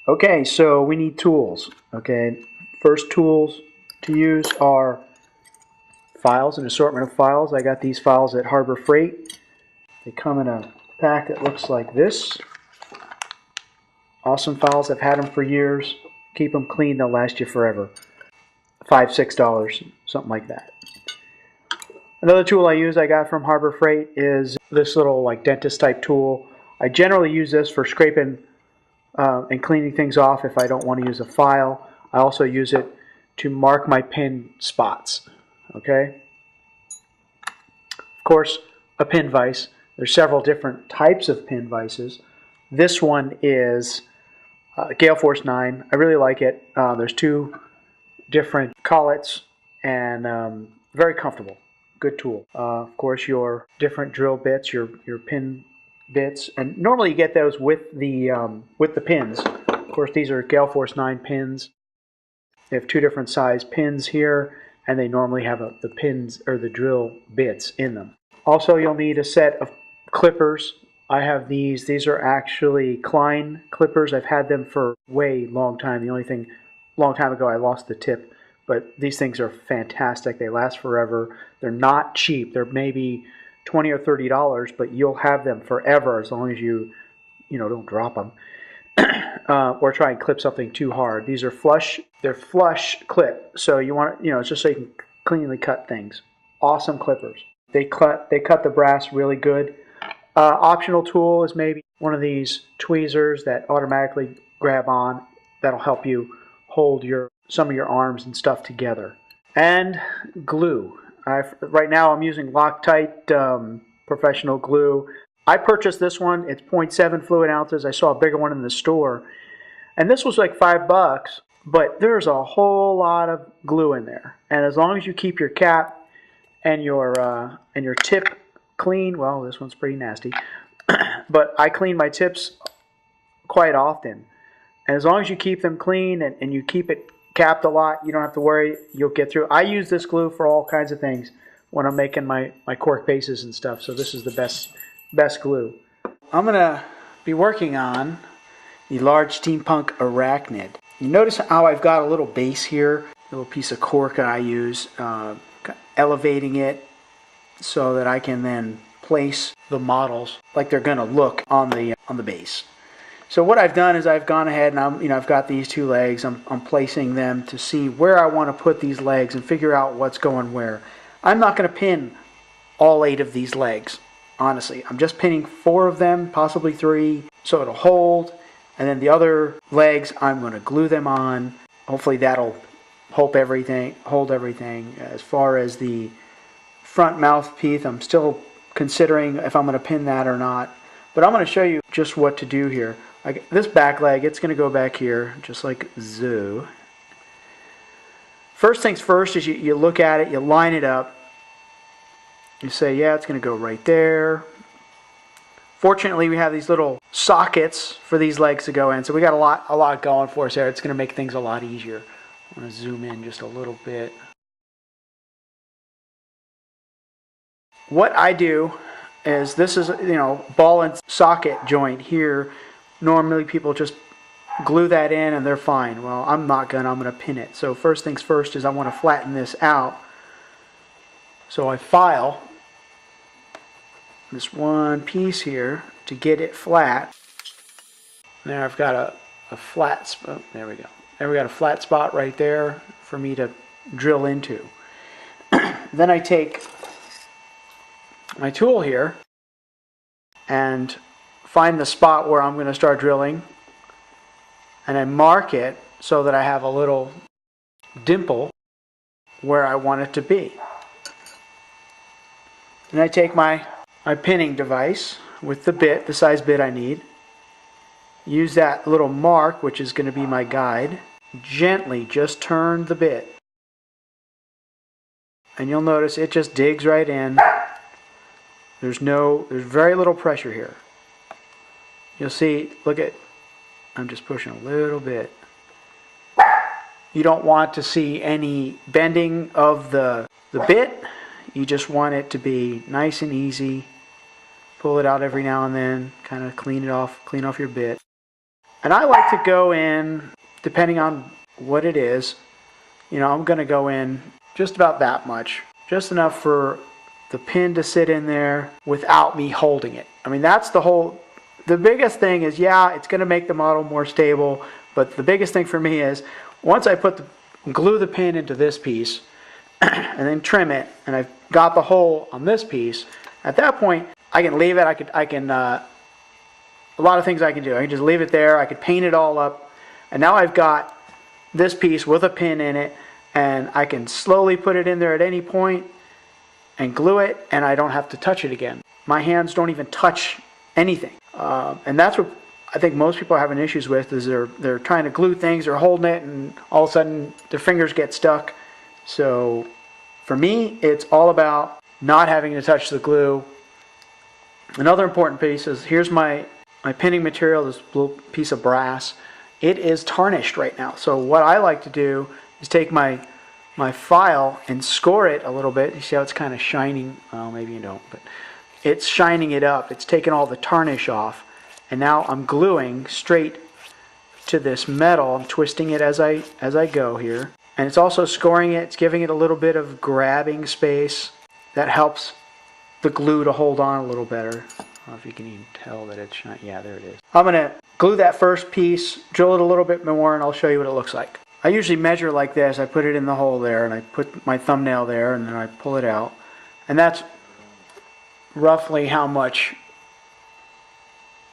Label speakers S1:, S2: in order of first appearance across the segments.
S1: Okay, so we need tools. Okay, first tools to use are files, an assortment of files. I got these files at Harbor Freight. They come in a pack that looks like this. Awesome files. I've had them for years. Keep them clean, they'll last you forever. $5, $6, something like that. Another tool I use I got from Harbor Freight is this little like dentist type tool. I generally use this for scraping and cleaning things off if I don't want to use a file. I also use it to mark my pin spots. Okay. Of course, a pin vise. There's several different types of pin vices. This one is Gale Force 9. I really like it. There's two different collets and very comfortable. Good tool. Of course, your different drill bits, your pin bits, and normally you get those with the pins. Of course, these are Gale Force 9 pins. They have two different size pins here, and they normally have the pins or the drill bits in them. Also, you'll need a set of clippers. I have these. These are actually Klein clippers. I've had them for way long time. The only thing, long time ago, I lost the tip. But these things are fantastic. They last forever. They're not cheap. They're maybe $20 or $30, but you'll have them forever as long as you don't drop them or try and clip something too hard. These are flush. They're flush clip. So you want it's just so you can cleanly cut things. Awesome clippers. They cut the brass really good. Optional tool is maybe one of these tweezers that automatically grab on. That'll help you hold some of your arms and stuff together. And glue. Right now I'm using Loctite professional glue. I purchased this one. It's 0.7 fluid ounces. I saw a bigger one in the store. And this was like $5, but there's a whole lot of glue in there. And as long as you keep your cap and your tip clean, well, this one's pretty nasty, but I clean my tips quite often. And as long as you keep them clean and you keep it capped a lot, you don't have to worry, you'll get through. I use this glue for all kinds of things when I'm making my cork bases and stuff, so this is the best glue. I'm going to be working on the large Steampunk Arachnid. You notice how I've got a little base here, a little piece of cork that I use, elevating it so that I can then place the models like they're going to look on the base. So what I've done is I've gone ahead and I've got these two legs. I'm placing them to see where I want to put these legs and figure out what's going where. I'm not going to pin all 8 of these legs, honestly. I'm just pinning 4 of them, possibly 3, so it'll hold. And then the other legs, I'm going to glue them on. Hopefully that'll hold everything. As far as the front mouthpiece, I'm still considering if I'm going to pin that or not. But I'm going to show you just what to do here. This back leg, it's going to go back here, just like so. First things first is you look at it, you line it up. You say, yeah, it's going to go right there. Fortunately, we have these little sockets for these legs to go in, so we got a lot going for us there. It's going to make things a lot easier. I'm going to zoom in just a little bit. What I do is, this is ball and socket joint here. Normally people just glue that in and they're fine. Well, I'm not gonna. I'm gonna pin it. So first things first is I want to flatten this out. So I file this one piece here to get it flat. Now I've got a flat spot. There we go. There we got a flat spot right there for me to drill into. Then I take my tool here and find the spot where I'm going to start drilling, and I mark it so that I have a little dimple where I want it to be. And I take my pinning device with the bit, the size bit I need, use that little mark, which is going to be my guide, gently just turn the bit, and you'll notice it just digs right in. There's very little pressure here. You'll see, I'm just pushing a little bit. You don't want to see any bending of the bit. You just want it to be nice and easy. Pull it out every now and then, kind of clean off your bit. And I like to go in, depending on what it is, I'm going to go in just about that much. Just enough for the pin to sit in there without me holding it. I mean, that's the biggest thing is, yeah, it's going to make the model more stable, but the biggest thing for me is, once I glue the pin into this piece, and then trim it, and I've got the hole on this piece, at that point, I can leave it. A lot of things I can do. I can just leave it there. I could paint it all up, and now I've got this piece with a pin in it, and I can slowly put it in there at any point and glue it, and I don't have to touch it again. My hands don't even touch anything, and that's what I think most people are having issues with, is they're trying to glue things, they're holding it, and all of a sudden their fingers get stuck. So for me, it's all about not having to touch the glue. Another important piece is, here's my pinning material, this little piece of brass. It is tarnished right now. So what I like to do is take my file and score it a little bit. You see how it's kind of shining? Well, maybe you don't, but it's shining it up. It's taking all the tarnish off. And now I'm gluing straight to this metal. I'm twisting it as I go here. And it's also scoring it. It's giving it a little bit of grabbing space. That helps the glue to hold on a little better. I don't know if you can even tell that it's shining. Yeah, there it is. I'm going to glue that first piece, drill it a little bit more, and I'll show you what it looks like. I usually measure like this. I put it in the hole there, and I put my thumbnail there, and then I pull it out. And that's roughly how much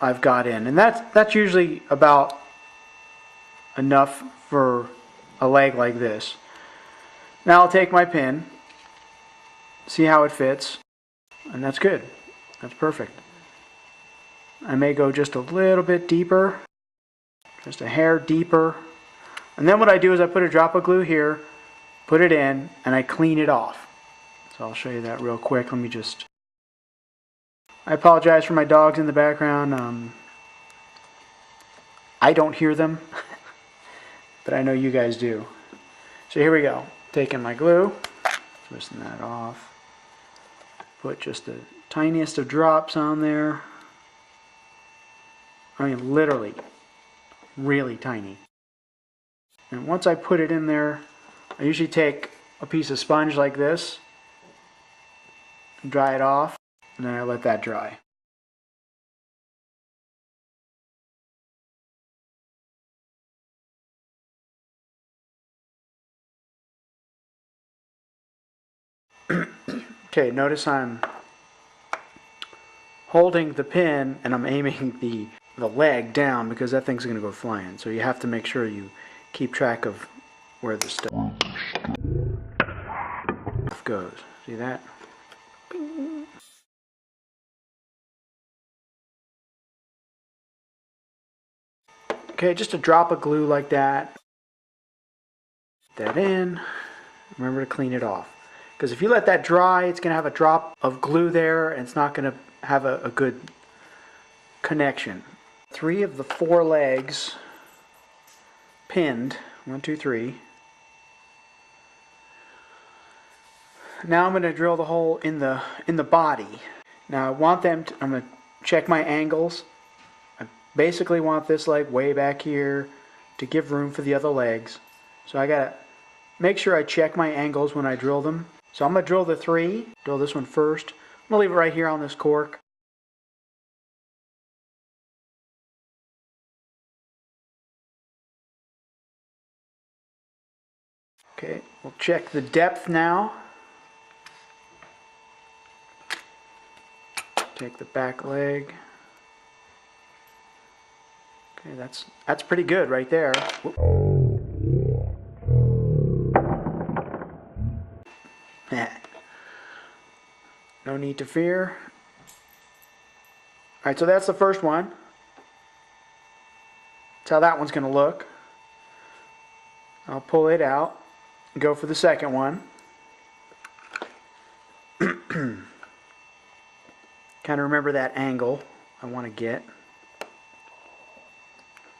S1: I've got in. And that's usually about enough for a leg like this. Now I'll take my pin, see how it fits, and that's good. That's perfect. I may go just a little bit deeper, just a hair deeper. And then what I do is I put a drop of glue here, put it in, and I clean it off. So I'll show you that real quick. I apologize for my dogs in the background. I don't hear them, but I know you guys do. So here we go. Taking my glue, twisting that off. Put just the tiniest of drops on there. I mean, literally, really tiny. And once I put it in there, I usually take a piece of sponge like this, dry it off, and then I let that dry. Okay, notice I'm holding the pin and I'm aiming the leg down, because that thing's going to go flying. So you have to make sure you keep track of where the stuff goes. See that? Bing. Okay, just a drop of glue like that. Put that in. Remember to clean it off. Because if you let that dry, it's going to have a drop of glue there, and it's not going to have a good connection. 3 of the 4 legs pinned. 1, 2, 3. Now I'm going to drill the hole in the body. Now I want I'm going to check my angles. I basically want this leg way back here to give room for the other legs. So I got to make sure I check my angles when I drill them. So I'm going to drill the 3. Drill this one first. I'm going to leave it right here on this cork. Okay, we'll check the depth now. Take the back leg. Okay, that's pretty good right there. No need to fear. Alright, so that's the first one. That's how that one's going to look. I'll pull it out and go for the second one. Kind of remember that angle I want to get.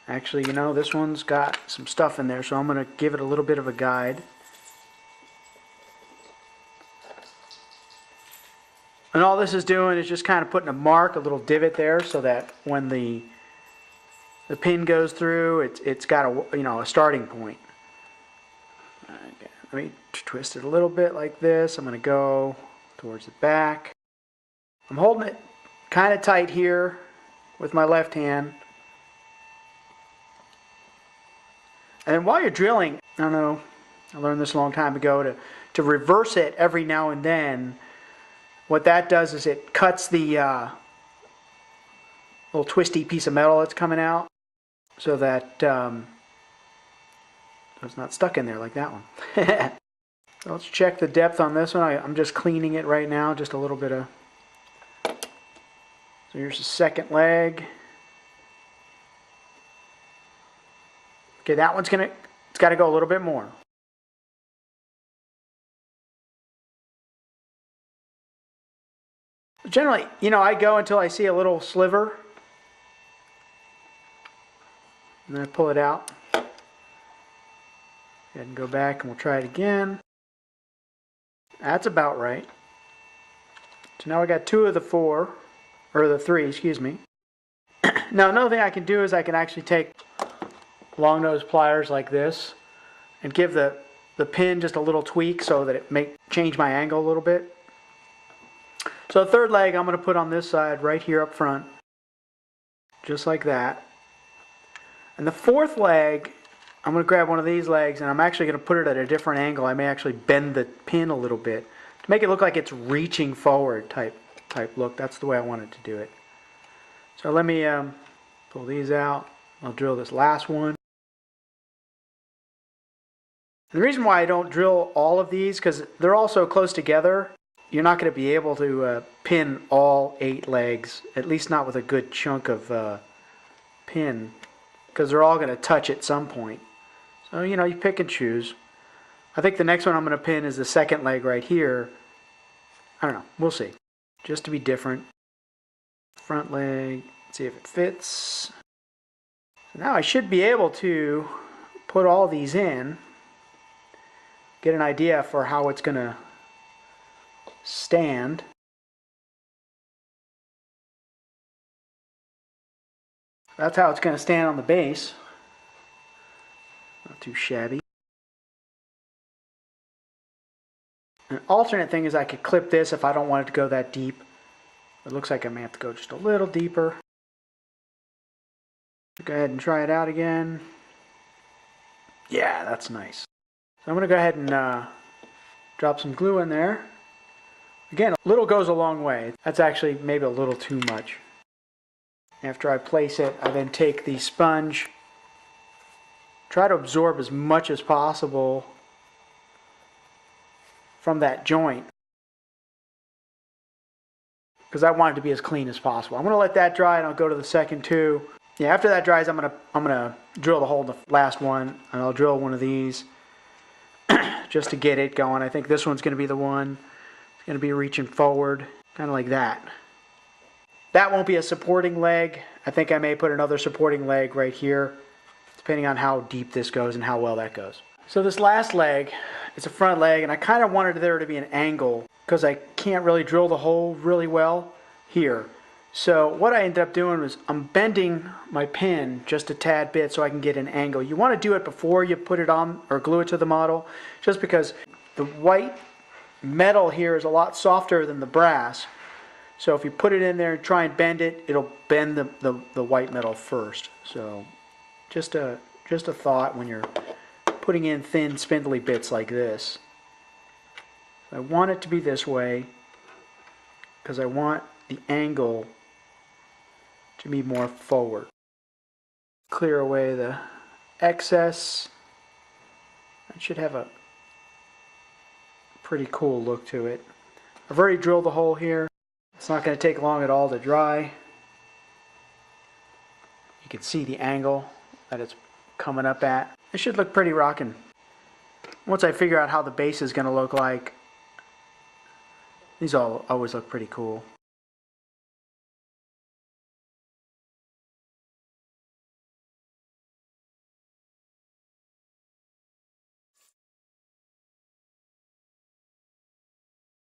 S1: Actually, this one's got some stuff in there, so I'm going to give it a little bit of a guide. And all this is doing is just kind of putting a mark, a little divot there, so that when the the pin goes through, it's got a starting point. Okay, let me twist it a little bit like this. I'm going to go towards the back. I'm holding it kind of tight here with my left hand. And while you're drilling, I don't know, I learned this a long time ago, to reverse it every now and then. What that does is it cuts the little twisty piece of metal that's coming out, so that it's not stuck in there like that one. So let's check the depth on this one. I'm just cleaning it right now, just a little bit of. So here's the second leg. Okay, that one's it's got to go a little bit more. Generally, I go until I see a little sliver, and then I pull it out. Go ahead and go back, and we'll try it again. That's about right. So now I got 2 of the 4, or the 3, excuse me. Now another thing I can do is I can actually take long nose pliers like this and give the pin just a little tweak so that it may change my angle a little bit. So the third leg I'm going to put on this side right here up front, just like that. And the fourth leg, I'm going to grab one of these legs and I'm actually going to put it at a different angle. I may actually bend the pin a little bit to make it look like it's reaching forward type look. That's the way I wanted to do it. So let me pull these out. I'll drill this last one. And the reason why I don't drill all of these, because they're all so close together, you're not going to be able to pin all 8 legs, at least not with a good chunk of pin, because they're all going to touch at some point. So, you pick and choose. I think the next one I'm going to pin is the second leg right here. I don't know. We'll see. Just to be different. Front leg. See if it fits. So now I should be able to put all these in. Get an idea for how it's going to stand. That's how it's going to stand on the base. Not too shabby. An alternate thing is I could clip this if I don't want it to go that deep. It looks like I may have to go just a little deeper. Go ahead and try it out again. Yeah, that's nice. So I'm going to go ahead and drop some glue in there. Again, a little goes a long way. That's actually maybe a little too much. After I place it, I then take the sponge, try to absorb as much as possible from that joint, because I want it to be as clean as possible. I'm going to let that dry and I'll go to the second 2. Yeah, after that dries, I'm gonna drill the hole in the last one, and I'll drill one of these just to get it going. I think this one's going to be the one. It's going to be reaching forward, kind of like that. That won't be a supporting leg. I think I may put another supporting leg right here, depending on how deep this goes and how well that goes. So this last leg, it's a front leg, and I kind of wanted there to be an angle because I can't really drill the hole really well here. So what I ended up doing was I'm bending my pin just a tad bit so I can get an angle. You want to do it before you put it on or glue it to the model, just because the white metal here is a lot softer than the brass. So if you put it in there and try and bend it, it'll bend the white metal first. So just a thought when you're putting in thin spindly bits like this. I want it to be this way because I want the angle to be more forward. Clear away the excess. That should have a pretty cool look to it. I've already drilled the hole here. It's not going to take long at all to dry. You can see the angle that it's coming up at. It should look pretty rocking. Once I figure out how the base is going to look like, these all always look pretty cool.